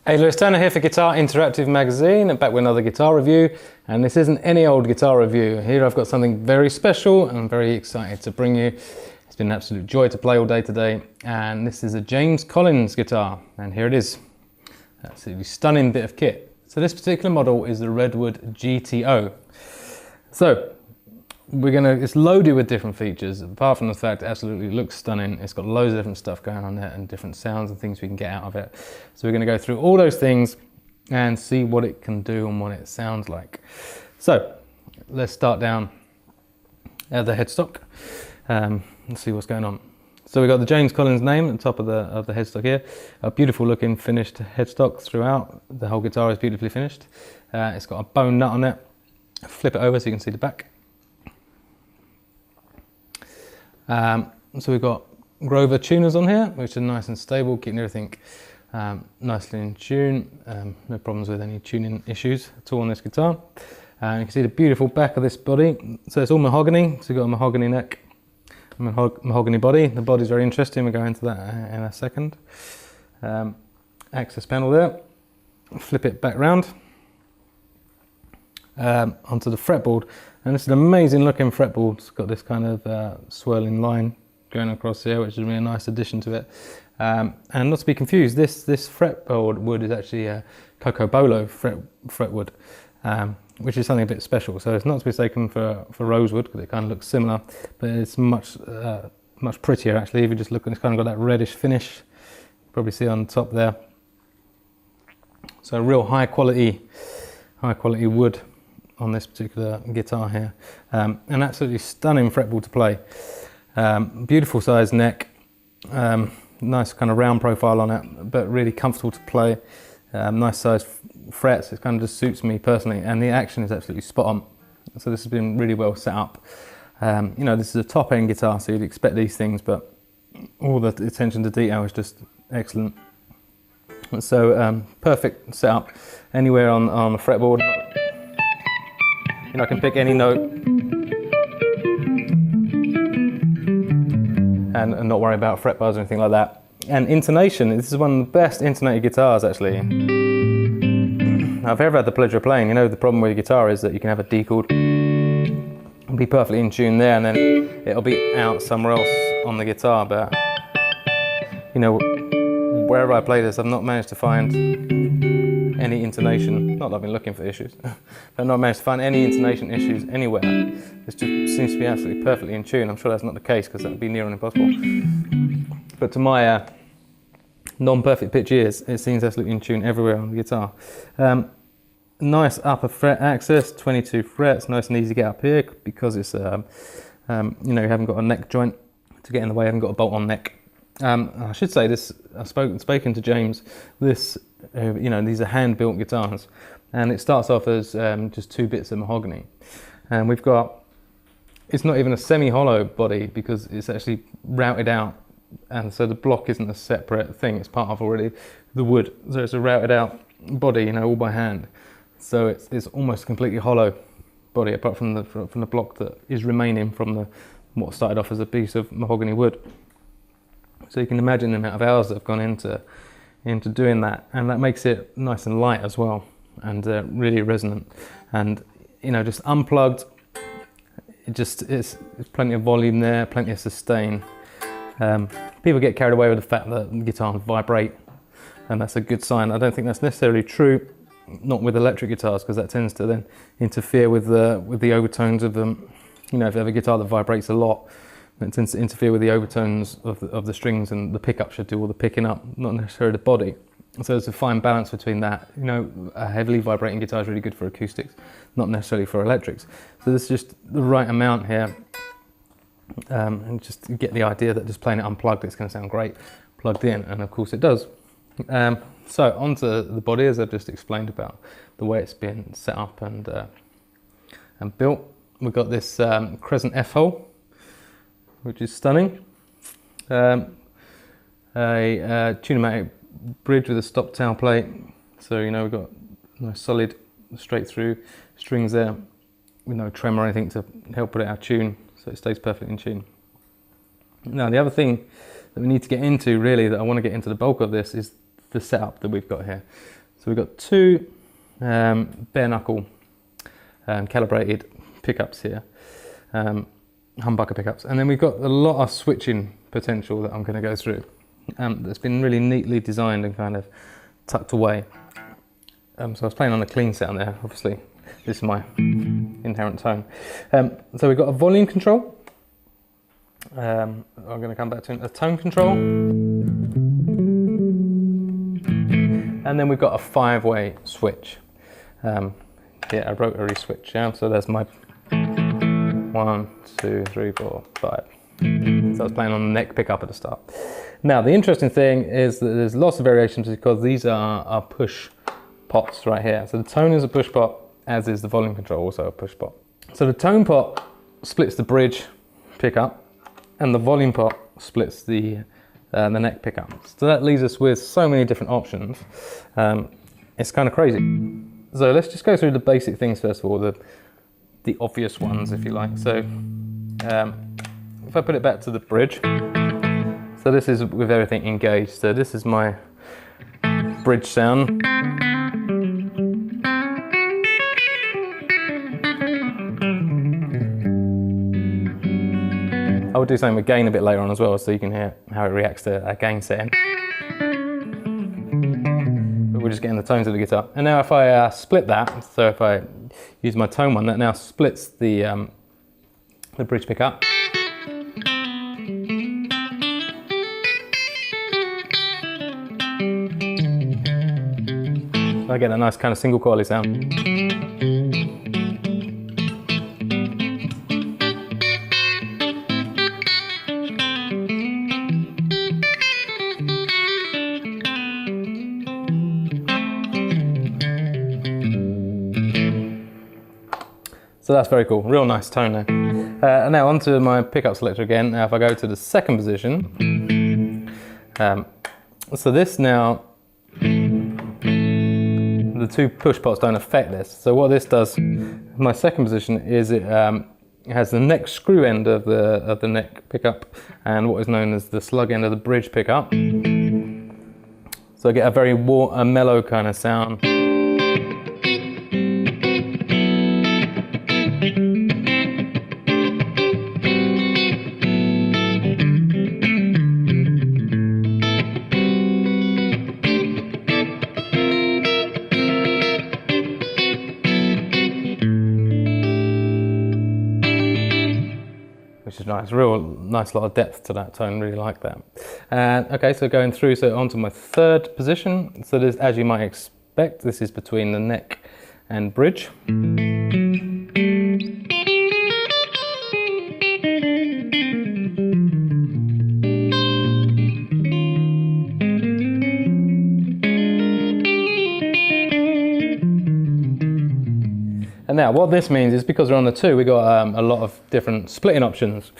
Hey Lewis Turner here for Guitar Interactive Magazine, back with another guitar review, and this isn't any old guitar review. Here I've got something very special and I'm very excited to bring you. It's been an absolute joy to play all day today, and this is a James Collins guitar, and here it is. Absolutely stunning bit of kit. So this particular model is the Redwood GTO. So it's loaded with different features, apart from the fact it absolutely looks stunning. It's got loads of different stuff going on there and different sounds and things we can get out of it. So we're going to go through all those things and see what it can do and what it sounds like. So let's start down at the headstock and see what's going on. So we've got the James Collins name at the top of the headstock here. A beautiful looking finished headstock throughout. The whole guitar is beautifully finished. It's got a bone nut on it. Flip it over so you can see the back. So we've got Grover tuners on here, which are nice and stable, keeping everything nicely in tune. No problems with any tuning issues at all on this guitar. You can see the beautiful back of this body. So it's all mahogany, so you've got a mahogany neck, mahogany body. The body's very interesting, we'll go into that in a second. Access panel there. Flip it back round onto the fretboard. And this is an amazing looking fretboard. It's got this kind of swirling line going across here, which is a really nice addition to it. And not to be confused, this fretboard wood is actually a Cocobolo fretwood, which is something a bit special. So it's not to be taken for rosewood, because it kind of looks similar, but it's much prettier actually. If you just look, it's kind of got that reddish finish. You probably see on the top there. So real high quality wood on this particular guitar here, and absolutely stunning fretboard to play. Beautiful sized neck, nice kind of round profile on it, but really comfortable to play. Nice sized frets. It kind of just suits me personally, and the action is absolutely spot on. So this has been really well set up. You know, this is a top end guitar, so you'd expect these things, but all the attention to detail is just excellent. So perfect setup anywhere on the fretboard. You know, I can pick any note and not worry about fret bars or anything like that. And intonation, this is one of the best intonated guitars actually I've ever had the pleasure of playing. You know, the problem with your guitar is that you can have a D chord and be perfectly in tune there, and then it'll be out somewhere else on the guitar. But you know, wherever I play this, I've not managed to find any intonation, not that I've been looking for issues, but I've not managed to find any intonation issues anywhere. It just seems to be absolutely perfectly in tune. I'm sure that's not the case, because that would be near on impossible. But to my non-perfect pitch ears, it seems absolutely in tune everywhere on the guitar. Nice upper fret access, 22 frets, nice and easy to get up here, because it's, you know, you haven't got a neck joint to get in the way, you haven't got a bolt-on neck. I should say this, I've spoken to James, this, you know, these are hand-built guitars, and it starts off as just 2 bits of mahogany, and we've got, it's not even a semi-hollow body because it's actually routed out, and so the block isn't a separate thing, it's part of already the wood, so it's a routed out body, you know, all by hand, so it's almost completely hollow body, apart from the block that is remaining from what started off as a piece of mahogany wood. So you can imagine the amount of hours that have gone into doing that, and that makes it nice and light as well, and really resonant, and you know, just unplugged, it's plenty of volume there, plenty of sustain. People get carried away with the fact that guitars vibrate, and that's a good sign. I don't think that's necessarily true, not with electric guitars, because that tends to then interfere with the overtones of them. You know, if you have a guitar that vibrates a lot, it tends to interfere with the overtones of the strings, and the pickup should do all the picking up, not necessarily the body. So there's a fine balance between that. You know, a heavily vibrating guitar is really good for acoustics, not necessarily for electrics. So there's just the right amount here, and just get the idea that just playing it unplugged, it's going to sound great plugged in, and of course it does. So onto the body, as I've just explained about the way it's been set up and built. We've got this crescent F-hole, which is stunning. A Tune-O-Matic bridge with a stop tail plate. So, you know, we've got nice solid straight through strings there with no tremor or anything to help put it out of tune, so it stays perfectly in tune. Now, the other thing that we need to get into, really, that I want to get into the bulk of this, is the setup that we've got here. So we've got two bare knuckle calibrated pickups here, humbucker pickups, and then we've got a lot of switching potential that I'm going to go through. That's been really neatly designed and kind of tucked away. So I was playing on a clean sound there, obviously. This is my inherent tone. So we've got a volume control. I'm going to come back to a tone control. And then we've got a 5-way switch. Yeah, a rotary switch. Yeah, so there's my 1, 2, 3, 4, 5. So I was playing on the neck pickup at the start. Now the interesting thing is that there's lots of variations because these are push pots right here. So the tone is a push pot, as is the volume control, also a push pot. So the tone pot splits the bridge pickup, and the volume pot splits the neck pickup. So that leaves us with so many different options. It's kind of crazy. So let's just go through the basic things first of all, the obvious ones, if you like. So if I put it back to the bridge, so this is with everything engaged. So this is my bridge sound. I will do something with gain a bit later on as well, so you can hear how it reacts to a gain setting. But we're just getting the tones of the guitar. And now if I split that, so if I use my tone one, that now splits the bridge pickup. I get a nice kind of single quality sound. So that's very cool, real nice tone there. Now onto my pickup selector again. Now if I go to the second position, so this now, the two push pots don't affect this. So what this does, my second position, is it has the neck screw end of the neck pickup and what is known as the slug end of the bridge pickup. So I get a very mellow kind of sound. Which is nice, real nice lot of depth to that tone, really like that. Okay, so going through, so onto my third position. So this, as you might expect, this is between the neck and bridge. And now what this means is because we're on the 2, we got a lot of different splitting options.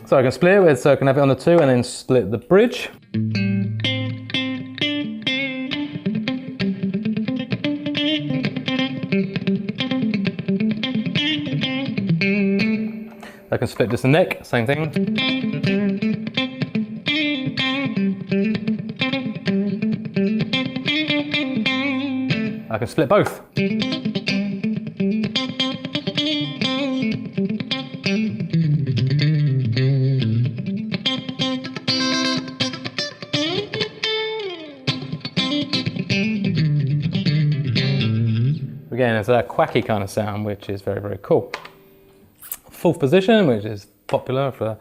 So I can split it with, so I can have it on the 2 and then split the bridge. I can split just the neck, same thing. I can split both. Again, it's a quacky kind of sound, which is very, very cool. Fourth position, which is popular for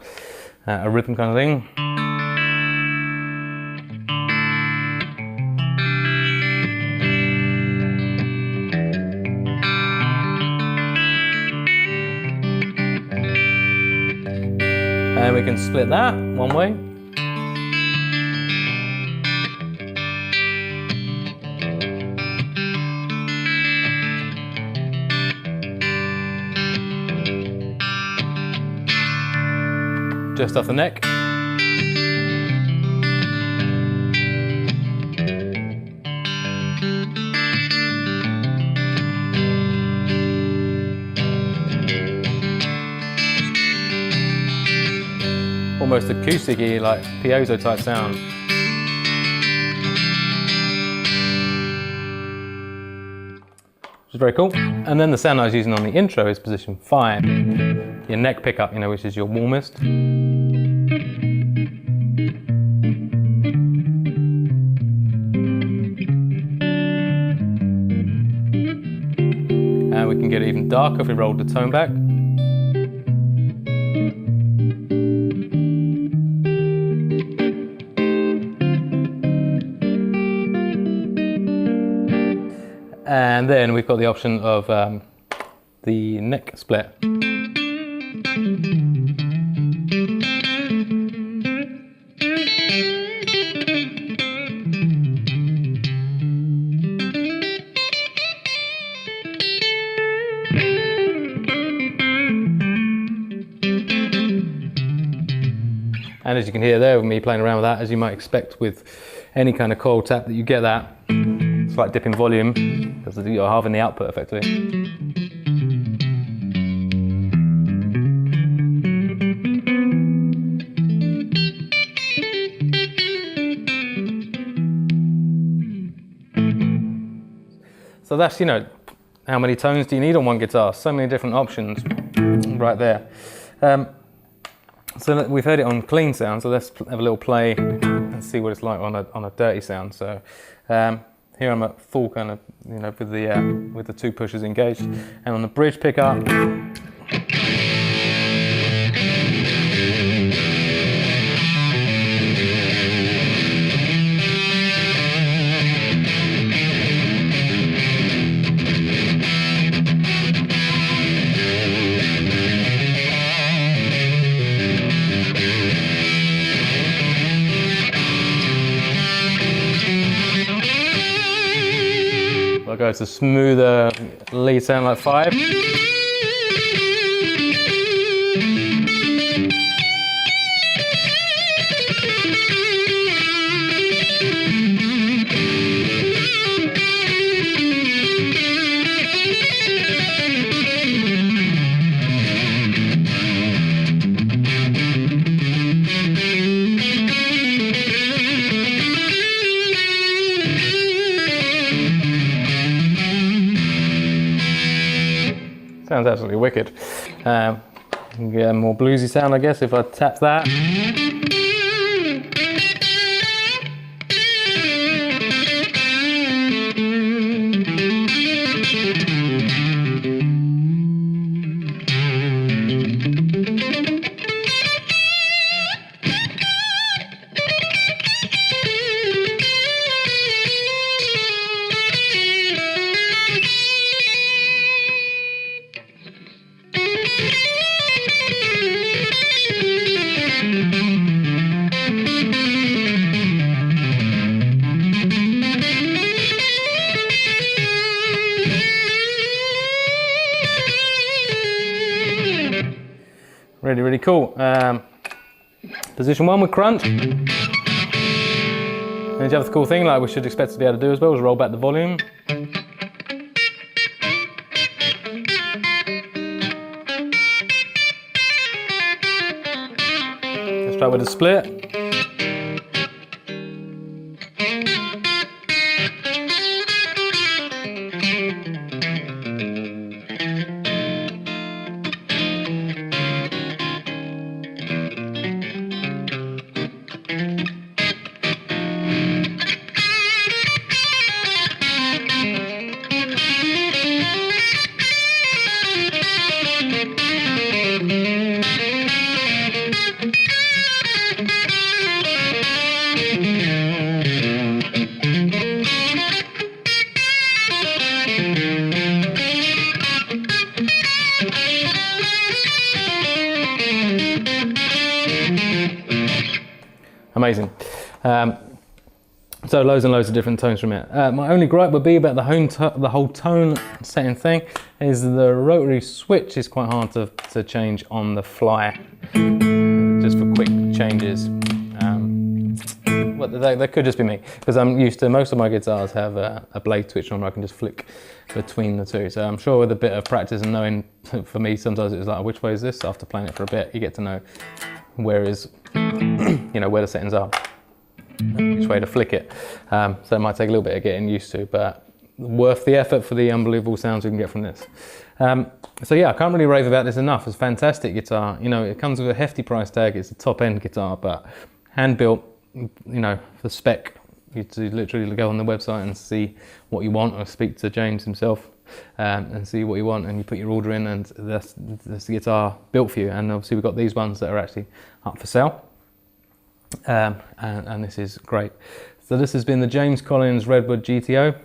a rhythm kind of thing. And we can split that one way. Just off the neck. Almost acoustic-y, like piezo type sound. is very cool. And then the sound I was using on the intro is position 5, your neck pickup, you know, which is your warmest. And we can get it even darker if we roll the tone back. And then we've got the option of the neck split. And as you can hear there with me playing around with that, as you might expect with any kind of coil tap, that you get that slight dip in volume because you're halving the output effectively. So that's, you know, how many tones do you need on one guitar? So many different options right there. So we've heard it on clean sound, so let's have a little play and see what it's like on a dirty sound. So here I'm at full kind of, you know, with the 2 pushers engaged, and on the bridge pickup. I'll go to smoother lead sound like 5. Sounds absolutely wicked. Get a more bluesy sound, I guess, if I tap that. Really, really cool. Position 1 with crunch. And the other cool thing, like we should expect to be able to do as well, is roll back the volume. Let's try with a split. Amazing. So loads and loads of different tones from it. My only gripe would be about the whole tone setting thing is the rotary switch is quite hard to change on the fly, just for quick changes. But that could just be me, because I'm used to, most of my guitars have a blade switch on where I can just flick between the two. So I'm sure with a bit of practice and knowing, for me sometimes it's like, which way is this? After playing it for a bit, you get to know where is, you know, where the settings are, which way to flick it. So it might take a little bit of getting used to, but worth the effort for the unbelievable sounds we can get from this. So yeah, I can't really rave about this enough. It's a fantastic guitar. You know, it comes with a hefty price tag. It's a top end guitar, but hand built, you know, the spec. You to literally go on the website and see what you want, or speak to James himself and see what you want, and you put your order in, and that's the guitar built for you. And obviously we've got these ones that are actually up for sale, and this is great. So this has been the James Collins Redwood GTO.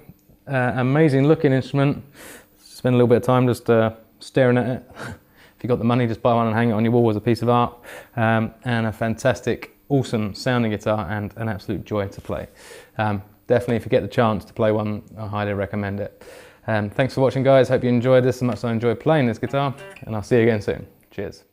Amazing looking instrument. Spend a little bit of time just staring at it. If you've got the money, just buy one and hang it on your wall as a piece of art. And a fantastic, awesome sounding guitar, and an absolute joy to play. Definitely, if you get the chance to play one, I highly recommend it. Thanks for watching, guys. Hope you enjoyed this as much as I enjoyed playing this guitar, and I'll see you again soon. Cheers.